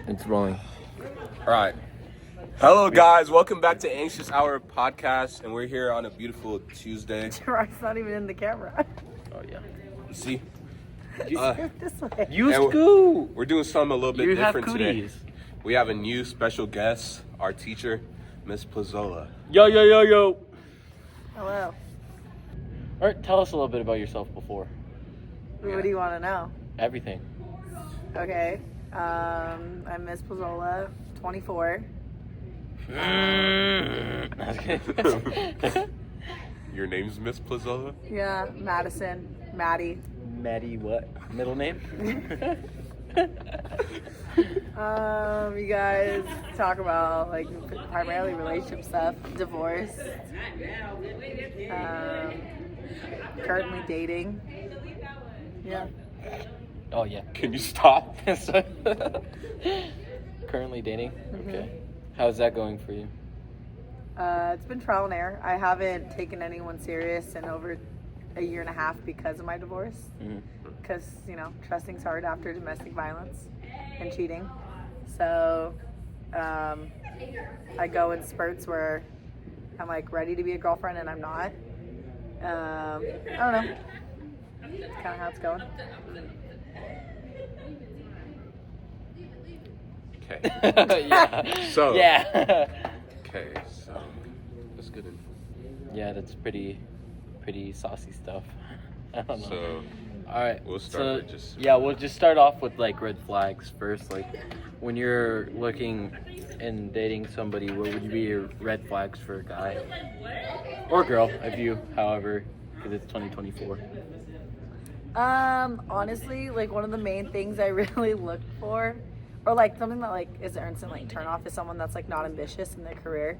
It's rolling. All right. Hello, guys. Welcome back to Anxious Hour Podcast, and we're here on a beautiful Tuesday. Gerard's not even in the camera. Oh, yeah. See? This way. You And scoot. We're doing something a little bit You have different today. cooties. We have a new special guest, our teacher, Miss Plazola. Yo. Hello. All right, tell us a little bit about yourself before. What do you want to know? Everything. Okay. I'm Miss Plazola, 24. Your name's Miss Plazola? Yeah, Madison. Maddie. Maddie, what? Middle name? You guys talk about like primarily relationship stuff, divorce. Currently dating. Yeah. Oh, yeah. Can you stop? Currently dating? Okay. How's that going for you? It's been trial and error. I haven't taken anyone serious in over a year and a half because of my divorce. Because, trusting's hard after domestic violence and cheating. So, I go in spurts where I'm like ready to be a girlfriend and I'm not. I don't know. That's kind of how it's going. Okay. Yeah. So. Yeah. Okay, so that's good info. Yeah, that's pretty saucy stuff. I don't know. So, all right, we'll start with just... Yeah, we'll just start off with like red flags first. Like when you're looking and dating somebody, what would be your red flags for a guy or girl, if you, however, because it's 2024. Honestly, like one of the main things I really look for, or like something that like is an instant like turn off, is someone that's like not ambitious in their career.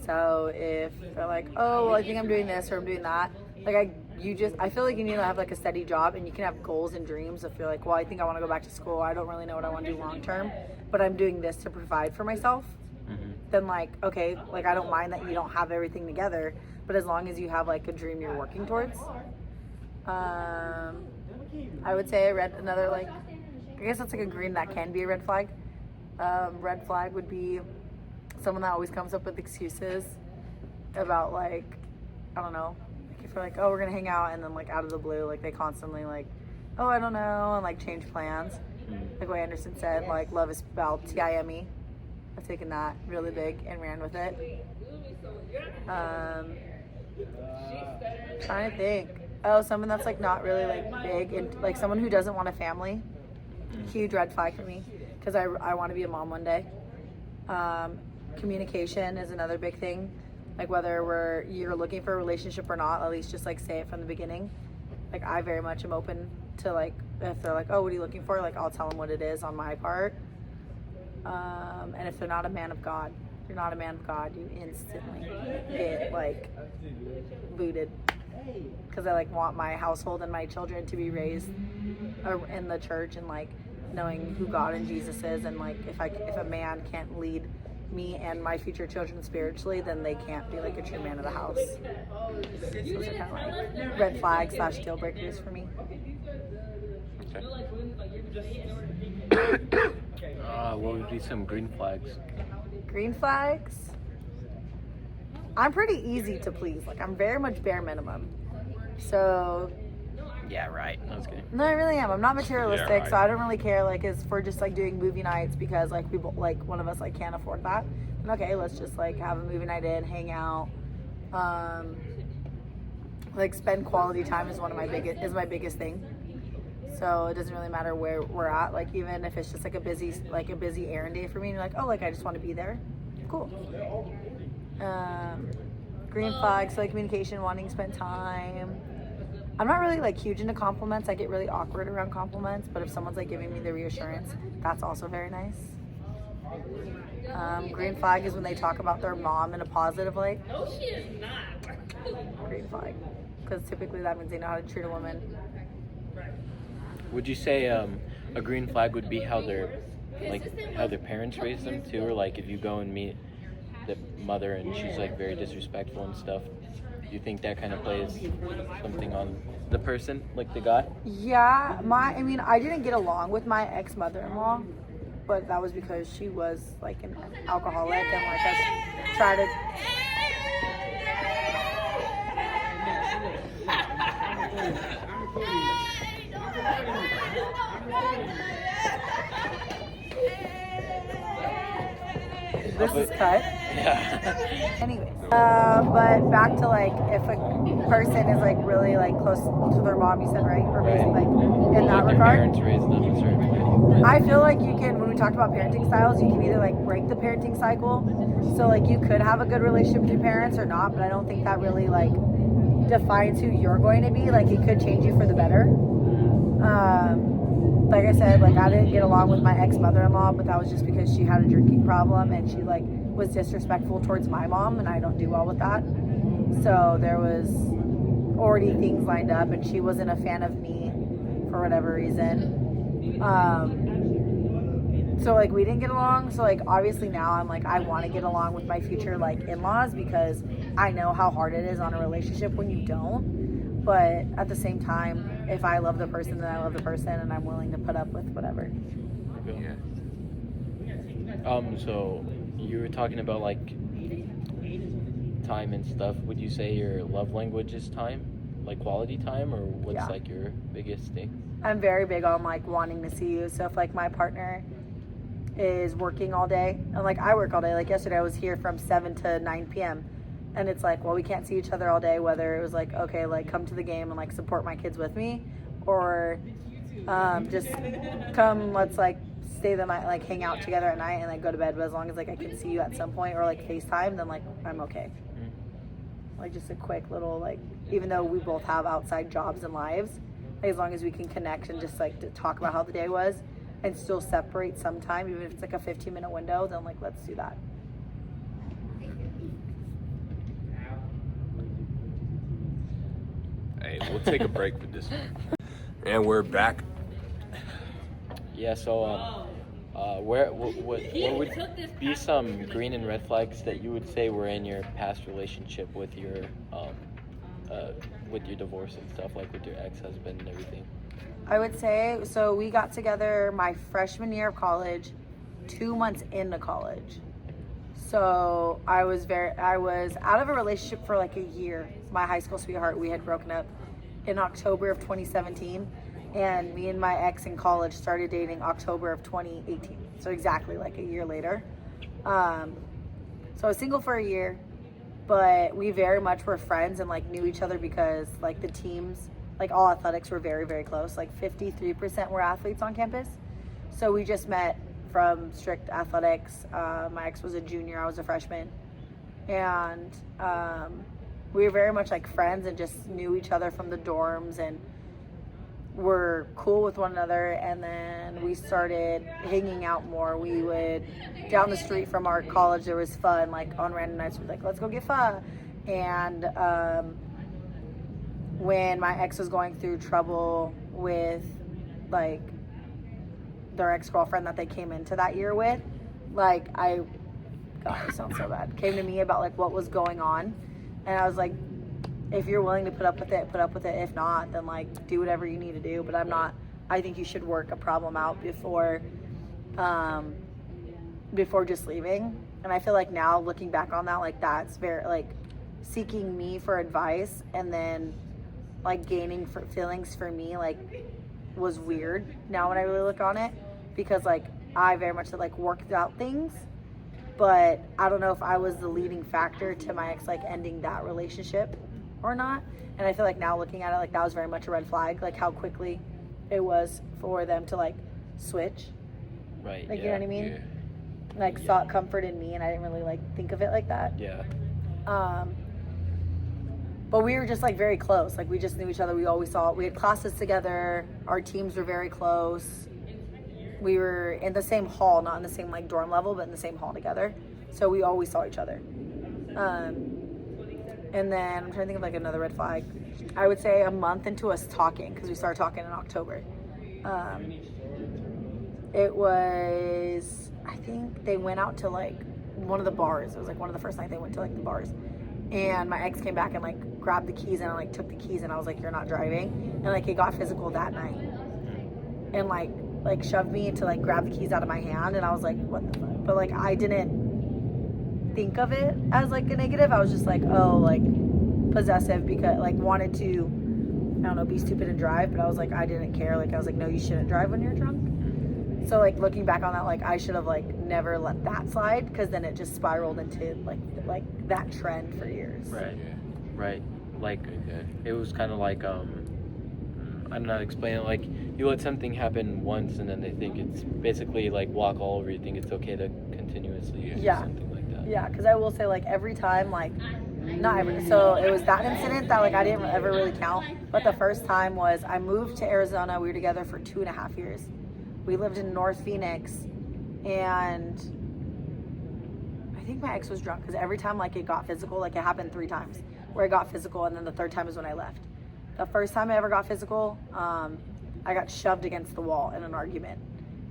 So if they're like, oh, well, I think I'm doing this or I'm doing that, like I feel like you need to have like a steady job, and you can have goals and dreams. If you're like, well, I think I want to go back to school, I don't really know what I want to do long term, but I'm doing this to provide for myself. Then like, okay, like I don't mind that you don't have everything together, but as long as you have like a dream you're working towards. I would say another like, I guess that's like a green that can be a red flag. Red flag would be someone that always comes up with excuses about like, I don't know, like if you're like, oh, we're gonna hang out, and then like out of the blue, like they constantly like, oh, I don't know, and like change plans. Like what Anderson said, like love is spelled Time. I've taken that really big and ran with it. Trying to think. Oh, someone that's like not really like big, and like someone who doesn't want a family. Huge red flag for me, because I want to be a mom one day. Communication is another big thing. Like whether you're looking for a relationship or not, at least just like say it from the beginning. Like I very much am open to like, if they're like, oh, what are you looking for? Like I'll tell them what it is on my part. And if they're not a man of God, if you're not a man of God, you instantly get like booted. Because I like want my household and my children to be raised in the church and like knowing who God and Jesus is, and like if a man can't lead me and my future children spiritually, then they can't be like a true man of the house. Those are kind of like red flags / deal breakers for me. What would be some green flags? Green flags? I'm pretty easy to please. Like I'm very much bare minimum. So Yeah, right. I was kidding. no, I really am. I'm not materialistic, Yeah, right. so I don't really care like if we're just like doing movie nights because like people like one of us like can't afford that. And okay, let's just like have a movie night in, hang out. Like spend quality time is my biggest thing. So it doesn't really matter where we're at. Like even if it's just like a busy errand day for me, and you're like, oh, like I just want to be there. Cool. Green flags, so like communication, wanting to spend time. I'm not really like huge into compliments. I get really awkward around compliments, but if someone's like giving me the reassurance, that's also very nice. Green flag is when they talk about their mom in a positive light. No, she is not. Green flag, because typically that means they know how to treat a woman. Would you say a green flag would be how their parents raised them too, or like if you go and meet the mother and she's like very disrespectful and stuff? Do you think that kind of plays something on the person, like the guy? Yeah, I didn't get along with my ex-mother-in-law. but that was because she was like an alcoholic and like I tried to. This is cut. Yeah. Anyways, but back to like if a person is like really like close to their mom, you said, right? Or basically like in that Like your regard. parents raised them a certain way. I feel like you can, when we talked about parenting styles, you can either like break the parenting cycle. So like you could have a good relationship with your parents or not, but I don't think that really like defines who you're going to be. Like it could change you for the better. Like I said, like I didn't get along with my ex-mother-in-law, but that was just because she had a drinking problem and she like was disrespectful towards my mom, and I don't do well with that. So there was already things lined up, and she wasn't a fan of me for whatever reason. So like we didn't get along. So like obviously now I'm like I want to get along with my future like in-laws because I know how hard it is on a relationship when you don't. But at the same time, if I love the person, then I love the person, and I'm willing to put up with whatever. Yeah. So you were talking about like time and stuff. Would you say your love language is time, like quality time, or what's Yeah. like your biggest thing? I'm very big on like wanting to see you. So if like my partner is working all day, and like I work all day, like yesterday I was here from 7 to 9 p.m. and it's like, well, we can't see each other all day, whether it was like, okay, like come to the game and like support my kids with me, or just come, let's like stay the night, like hang out together at night and like go to bed. But as long as like I can see you at some point or like FaceTime, then like I'm okay. Like just a quick little like, even though we both have outside jobs and lives, like, as long as we can connect and just like to talk about how the day was and still separate some time, even if it's like a 15-minute window, then like let's do that. Hey, we'll take a break for this one. And we're back. Yeah. So what would be some green and red flags that you would say were in your past relationship with your divorce and stuff, like with your ex-husband and everything? I would say, so we got together my freshman year of college, 2 months into college. So I was out of a relationship for like a year. My high school sweetheart, we had broken up in October of 2017, and me and my ex in college started dating October of 2018. So exactly like a year later. So I was single for a year, but we very much were friends and like knew each other because like the teams, like all athletics were very, very close. Like 53% were athletes on campus. So we just met from strict athletics. My ex was a junior, I was a freshman. And we were very much like friends and just knew each other from the dorms and were cool with one another. And then we started hanging out more. We would, down the street from our college, there was fun, like on random nights, we'd like, let's go get pho. And when my ex was going through trouble with like their ex-girlfriend that they came into that year with, like God, it sounds so bad, came to me about like what was going on, and I was like, if you're willing to put up with it, put up with it. If not, then like do whatever you need to do. But I think you should work a problem out before just leaving. And I feel like now looking back on that, like that's very like seeking me for advice and then like gaining for feelings for me like was weird now when I really look on it, because like I very much like worked out things, but I don't know if I was the leading factor to my ex like ending that relationship or not. And I feel like now looking at it, like that was very much a red flag, like how quickly it was for them to like switch. Right. Like, yeah, you know what I mean? Yeah. Like sought comfort in me, and I didn't really like think of it like that. Yeah. But we were just like very close. Like we just knew each other. We had classes together. Our teams were very close. We were in the same hall, not in the same like dorm level, but in the same hall together. So we always saw each other. And then I'm trying to think of like another red flag. I would say a month into us talking, because we started talking in October. It was, I think they went out to like one of the bars. It was like one of the first nights they went to like the bars. And my ex came back and like grabbed the keys, and I like took the keys, and I was like, you're not driving. And like it got physical that night. And like like shoved me to like grab the keys out of my hand, and I was like, what the fuck? But like I didn't think of it as like a negative. I was just like, oh, like possessive, because like wanted to, I don't know, be stupid and drive, but I was like, I didn't care. Like I was like, no, you shouldn't drive when you're drunk. So like looking back on that, like I should have like never let that slide, because then it just spiraled into like that trend for years. Right. Right. Like it was kind of like I'm not explaining it, like you let something happen once and then they think it's basically like walk all over you, think it's okay to continuously do something like that. Yeah, because I will say like every time, like not every, so it was that incident that like I didn't ever really count, but the first time was I moved to Arizona. We were together for 2.5 years. We lived in North Phoenix, and I think my ex was drunk, because every time like it got physical, like it happened 3 times where it got physical, and then the third time is when I left. The first time I ever got physical, I got shoved against the wall in an argument,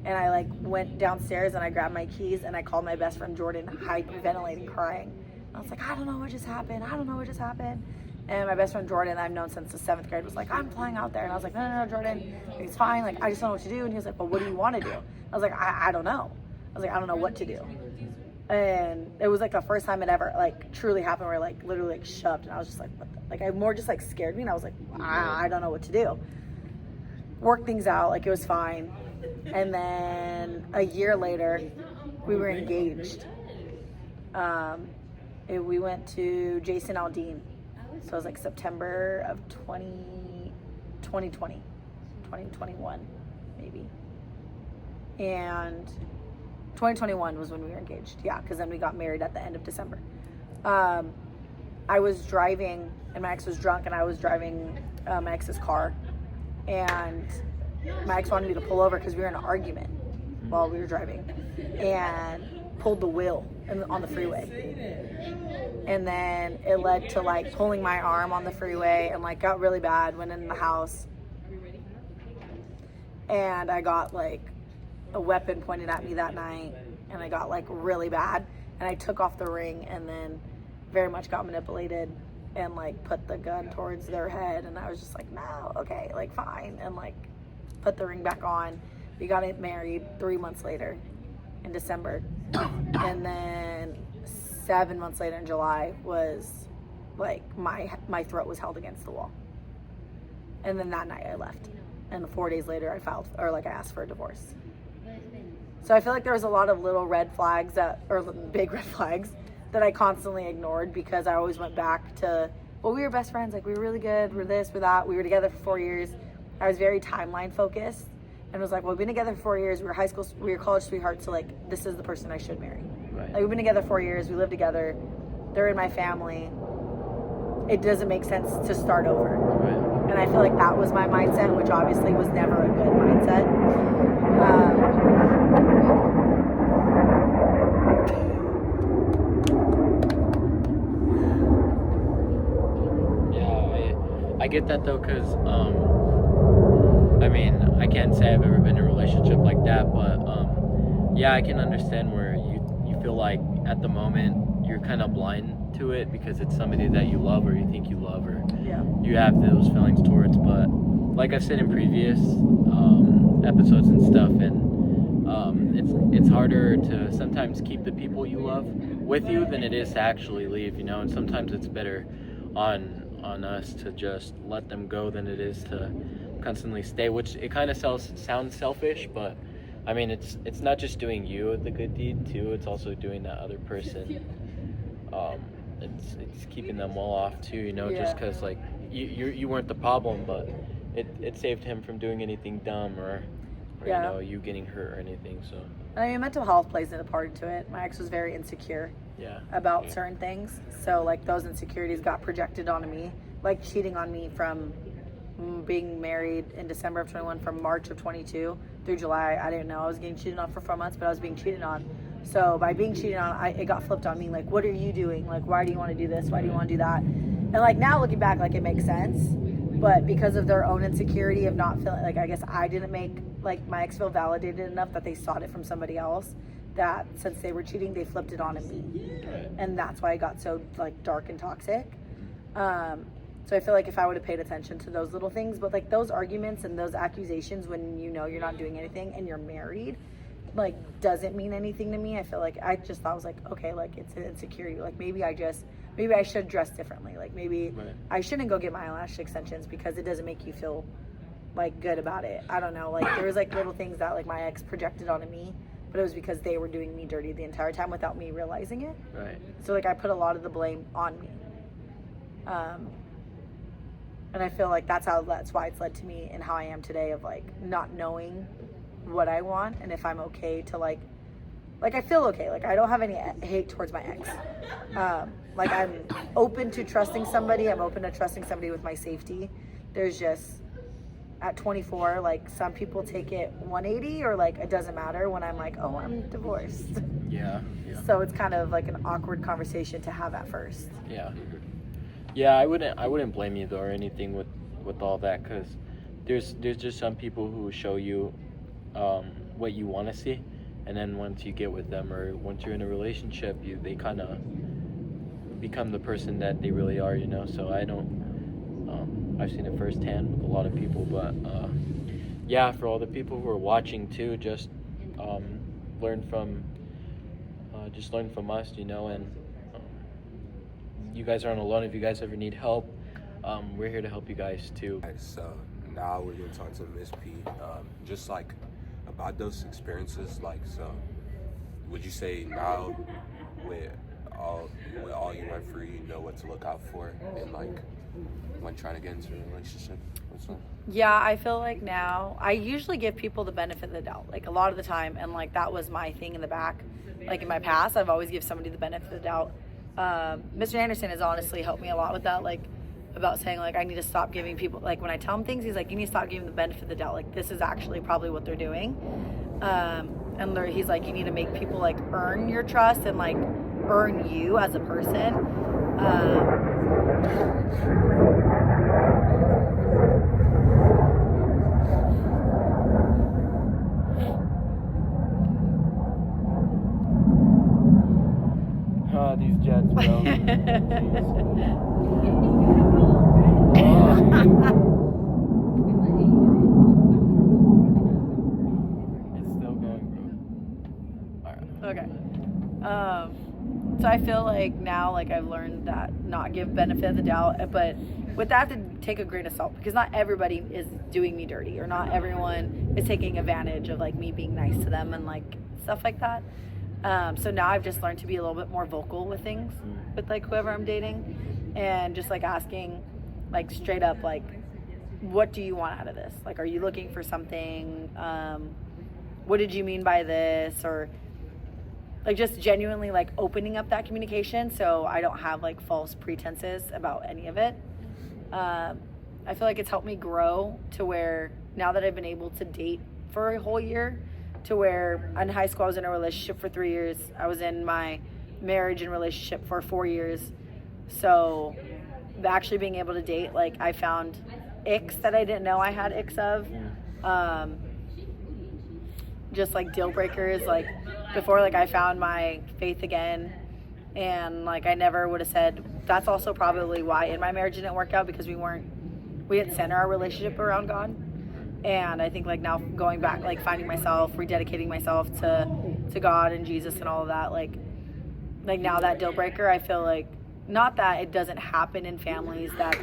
and I like went downstairs and I grabbed my keys and I called my best friend Jordan, hyperventilating, crying. I was like, I don't know what just happened. I don't know what just happened. And my best friend Jordan, I've known since the 7th grade, was like, I'm flying out there. And I was like, no, Jordan, it's fine. Like, I just don't know what to do. And he was like, well, what do you want to do? I was like, I don't know. I was like, I don't know what to do. And it was like the first time it ever like truly happened, where like literally like shoved. And I was just like, what the? Like, I more just like scared me. And I was like, I don't know what to do. Worked things out. Like, it was fine. And then a year later, we were engaged. We went to Jason Aldean. So it was like September of 2021, maybe. And 2021 was when we were engaged. Yeah, because then we got married at the end of December. I was driving, and my ex was drunk, and I was driving my ex's car. And my ex wanted me to pull over because we were in an argument while we were driving, and pulled the wheel on the freeway. And then it led to like pulling my arm on the freeway, and like got really bad, went in the house, and I got like a weapon pointed at me that night, and I got like really bad, and I took off the ring, and then very much got manipulated and like put the gun towards their head, and I was just like, no, okay, like fine, and like put the ring back on. We got married 3 months later in December, and then 7 months later in July was like my throat was held against the wall. And then that night I left, and 4 days later I asked for a divorce. So I feel like there was a lot of little red flags or big red flags that I constantly ignored, because I always went back to, well, we were best friends, like we were really good, we're this, we're that, we were together for 4 years. I was very timeline focused, and was like, well, we've been together for 4 years, we were college sweethearts, so like this is the person I should marry. Right. Like, we've been together 4 years, we live together, they're in my family, it doesn't make sense to start over. Right. And I feel like that was my mindset, which obviously was never a good mindset. I get that though, because I mean, I can't say I've ever been in a relationship like that, but yeah, I can understand where you feel like at the moment you're kind of blind to it because it's somebody that you love, or you think you love, or you have those feelings towards. But like I've said in previous episodes and stuff, and it's harder to sometimes keep the people you love with you than it is to actually leave, you know. And sometimes it's better on us to just let them go than it is to constantly stay, which it kind of sounds selfish, but I mean, it's not just doing you the good deed too, it's also doing that other person. It's keeping them well off too, you know. Just because like you weren't the problem, but it saved him from doing anything dumb or you know, you getting hurt or anything. So I mean, mental health plays a part to it. My ex was very insecure about certain things, so like those insecurities got projected onto me, like cheating on me from being married in December of 21, from March of 22 through July. I didn't know I was getting cheated on for 4 months, but I was being cheated on. So by being cheated on, it got flipped on me, like, what are you doing? Like, why do you want to do this? Why do you want to do that? And like now looking back, like it makes sense, but because of their own insecurity of not feeling, like, I guess I didn't make like my ex feel validated enough that they sought it from somebody else, that since they were cheating, they flipped it on me. And that's why it got so like dark and toxic. So I feel like if I would have paid attention to those little things, but like those arguments and those accusations when you know you're not doing anything and you're married, like doesn't mean anything to me. I feel like I just thought I was like, okay, like it's an insecurity. Like maybe I should dress differently. Like maybe Right. I shouldn't go get my eyelash extensions because it doesn't make you feel like good about it. I don't know. Like there was like little things that like my ex projected onto me, but it was because they were doing me dirty the entire time without me realizing it. Right. So like I put a lot of the blame on me. And I feel like that's why it's led to me and how I am today of like not knowing what I want and if I'm okay to like I feel okay. Like I don't have any hate towards my ex. Like I'm open to trusting somebody. I'm open to trusting somebody with my safety. There's just at 24, like some people take it 180 or like it doesn't matter when I'm like, oh, I'm divorced. Yeah. So it's kind of like an awkward conversation to have at first. Yeah, I wouldn't blame you though or anything with all that, because there's just some people who show you what you want to see, and then once you get with them or once you're in a relationship, they kind of become the person that they really are, you know. So I don't. I've seen it firsthand with a lot of people, but yeah, for all the people who are watching too, just learn from us, you know, and you guys aren't alone. If you guys ever need help, we're here to help you guys too. So now we're gonna talk to Miss P, just like about those experiences. Like, so would you say now with all you went through, you know what to look out for, and like when trying to get into a relationship? Yeah, I feel like now I usually give people the benefit of the doubt, like a lot of the time, and like that was my thing in the back. Like in my past, I've always give somebody the benefit of the doubt. Mr. Anderson has honestly helped me a lot with that, like about saying like I need to stop giving people, like when I tell him things, he's like, you need to stop giving the benefit of the doubt, like this is actually probably what they're doing. And he's like, you need to make people like earn your trust and like earn you as a person. These jets, bro. It's still going, bro. Alright. Okay. So I feel like now, like I've learned that not give benefit of the doubt, but with that to take a grain of salt, because not everybody is doing me dirty, or not everyone is taking advantage of like me being nice to them and like stuff like that. So now I've just learned to be a little bit more vocal with things with like whoever I'm dating, and just like asking like straight up, like, what do you want out of this? Like, are you looking for something? What did you mean by this? Or like just genuinely like opening up that communication so I don't have like false pretenses about any of it. I feel like it's helped me grow to where now that I've been able to date for a whole year, to where in high school I was in a relationship for 3 years. I was in my marriage and relationship for 4 years. So actually being able to date, like I found icks that I didn't know I had icks of. Just like deal breakers, like before, like I found my faith again, and like I never would have said. That's also probably why in my marriage it didn't work out, because we didn't center our relationship around God. And I think like now going back, like finding myself, rededicating myself to God and Jesus and all of that, like now that deal breaker, I feel like, not that it doesn't happen in families that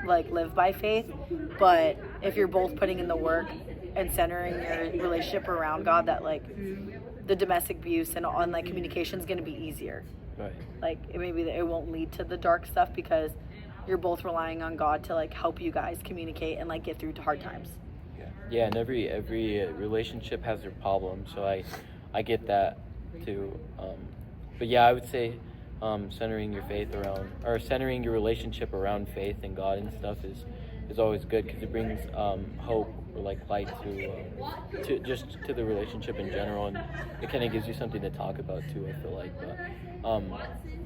like live by faith, but if you're both putting in the work and centering your relationship around God, that like the domestic abuse and like communication is going to be easier. Right. Like it won't lead to the dark stuff, because you're both relying on God to like help you guys communicate and like get through to hard times. Yeah, and every relationship has their problems, so I get that too. But yeah, I would say centering your faith around, or centering your relationship around faith and God and stuff is always good, because it brings hope or like light to the relationship in general, and it kind of gives you something to talk about too, I feel like. But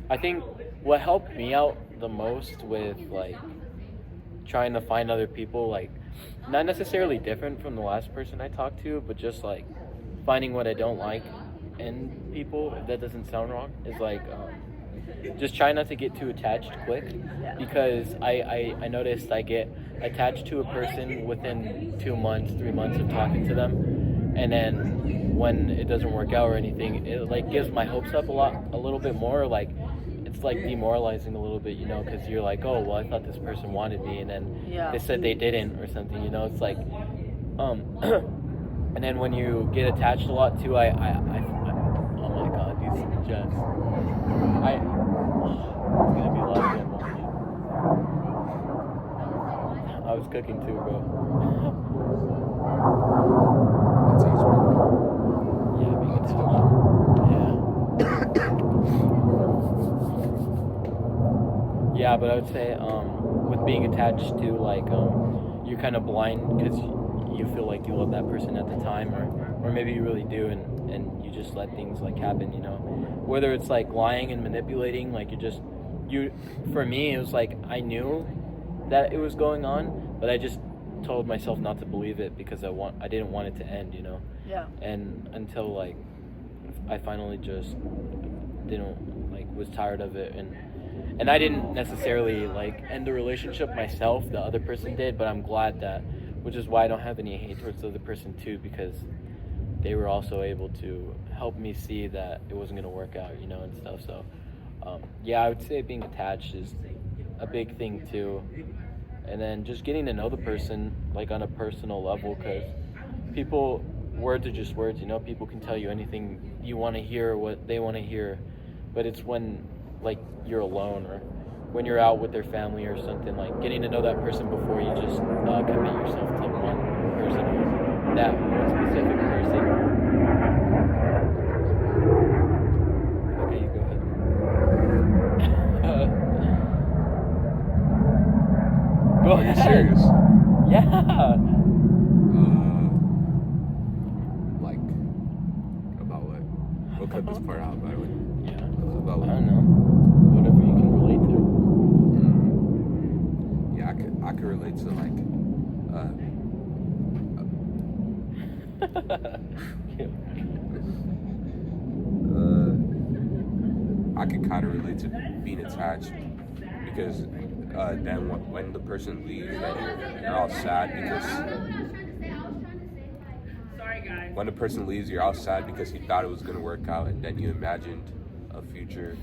I think what helped me out the most with like trying to find other people, like not necessarily different from the last person I talked to, but just like finding what I don't like in people, if that doesn't sound wrong, is like just try not to get too attached quick, because I noticed I get attached to a person within 2 months, 3 months of talking to them, and then when it doesn't work out or anything, it like gives my hopes up a little bit more. Like it's like demoralizing a little bit, you know, because you're like, oh well, I thought this person wanted me, and then Yeah. they said they didn't or something, you know. It's like, and then when you get attached a lot too, I oh my god, these jets. It's gonna be loud again, watch. I was cooking too, bro. It's easy. Yeah, being It's attached. Yeah. Yeah, but I would say, with being attached to, like, you're kind of blind because you feel like you love that person at the time, or maybe you really do, and you just let things like happen, you know. Whether it's like lying and manipulating, like for me, it was like I knew that it was going on, but I just told myself not to believe it because I didn't want it to end, you know. Yeah. And until like I finally just didn't like was tired of it, and I didn't necessarily like end the relationship myself, the other person did, but I'm glad that, which is why I don't have any hate towards the other person too, because they were also able to help me see that it wasn't going to work out, you know, and stuff. So yeah, I would say being attached is a big thing too, and then just getting to know the person like on a personal level, because words are just words, you know. People can tell you anything you want to hear, what they want to hear, but it's when like you're alone or when you're out with their family or something, like getting to know that person before you just commit yourself to one person, that one specific person. Okay, you go ahead. Go Are you ahead. serious? Yeah. Like, about what? We'll cut this part out, by the way. Yeah. About I what? don't know. Whatever you can relate to. Yeah, I could relate to like, I could kind of relate to being attached because then when the person leaves, then you're all sad because when the person leaves, you're all sad because you thought it was gonna work out, and then you imagined a future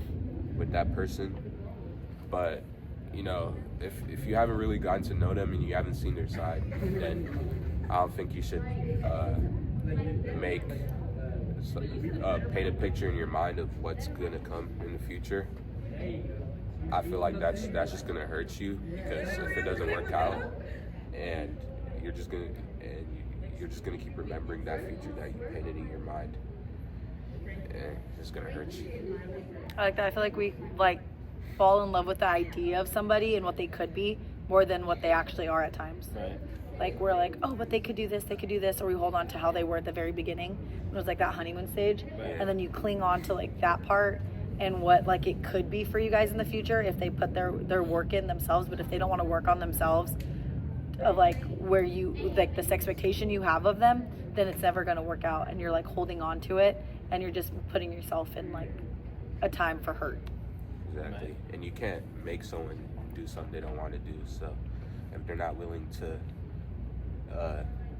with that person. But you know, if you haven't really gotten to know them and you haven't seen their side, then I don't think you should paint a picture in your mind of what's gonna come in the future. I feel like that's just gonna hurt you, because if it doesn't work out, and you're just gonna keep remembering that future that you painted in your mind, and it's just gonna hurt you. I like that. I feel like we like fall in love with the idea of somebody and what they could be more than what they actually are at times. Right. Like we're like, oh, but they could do this, or we hold on to how they were at the very beginning. It was like that honeymoon stage, Right. and then you cling on to like that part and what like it could be for you guys in the future if they put their work in themselves. But if they don't want to work on themselves, of like where you like this expectation you have of them, then it's never going to work out, and you're like holding on to it, and you're just putting yourself in like a time for hurt. Exactly. Right. And you can't make someone do something they don't want to do. So if they're not willing to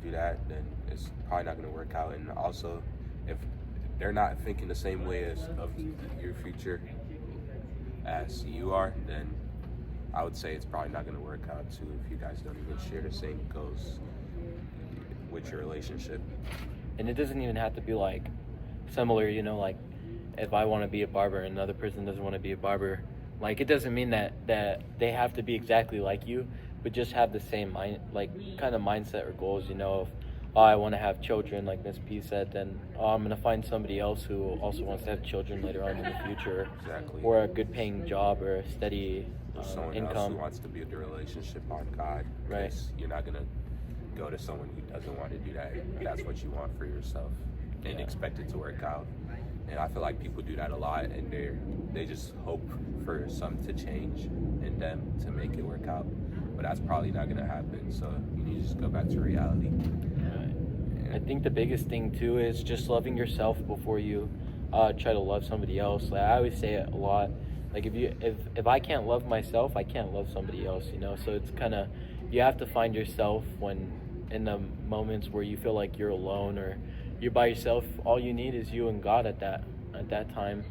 do that, then it's probably not going to work out. And also, if they're not thinking the same way of your future as you are, then I would say it's probably not going to work out too, if you guys don't even share the same goals with your relationship. And it doesn't even have to be like similar, you know, like if I want to be a barber and another person doesn't want to be a barber, like it doesn't mean that they have to be exactly like you, but just have the same kind of mindset or goals, you know, of, oh, I want to have children, like Miss P said, then I'm going to find somebody else who also wants to have children later on in the future. Exactly. Or a good paying job or a steady Someone else income. who wants to build a relationship on God. Right. Because you're not going to go to someone who doesn't want to do that. That's what you want for yourself, and Yeah. expect it to work out. And I feel like people do that a lot, and they just hope for something to change in them to make it work out. But that's probably not going to happen. So you need to just go back to reality. I think the biggest thing too is just loving yourself before you try to love somebody else. Like I always say it a lot, Like if I can't love myself, I can't love somebody else, you know. So it's kind of, you have to find yourself when in the moments where you feel like you're alone or you're by yourself. All you need is you and God at that time.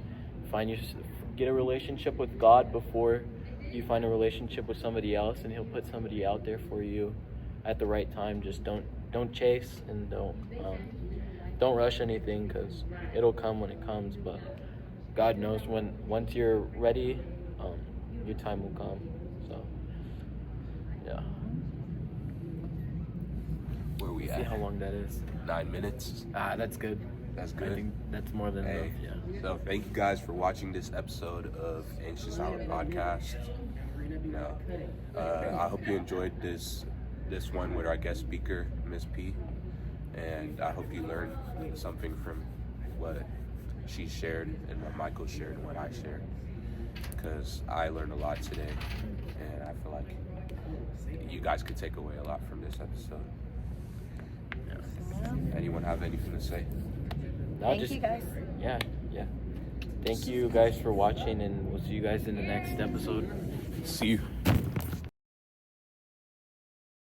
Get a relationship with God before you find a relationship with somebody else, and He'll put somebody out there for you at the right time. Just don't chase, and don't rush anything, because it'll come when it comes. But God knows once you're ready, your time will come. So yeah. Where we See at? how long that is. 9 minutes. That's good. That's I good. think that's more than Hey, enough. Yeah. so thank you guys for watching this episode of Anxious Hour Podcast. I hope you enjoyed this one with our guest speaker, Miss P, and I hope you learned something from what she shared and what Michael shared and what I shared, because I learned a lot today, and I feel like you guys could take away a lot from this episode. Anyone have anything to say? Thank you guys. Yeah. Thank you guys for watching, and we'll see you guys in the next episode. See you.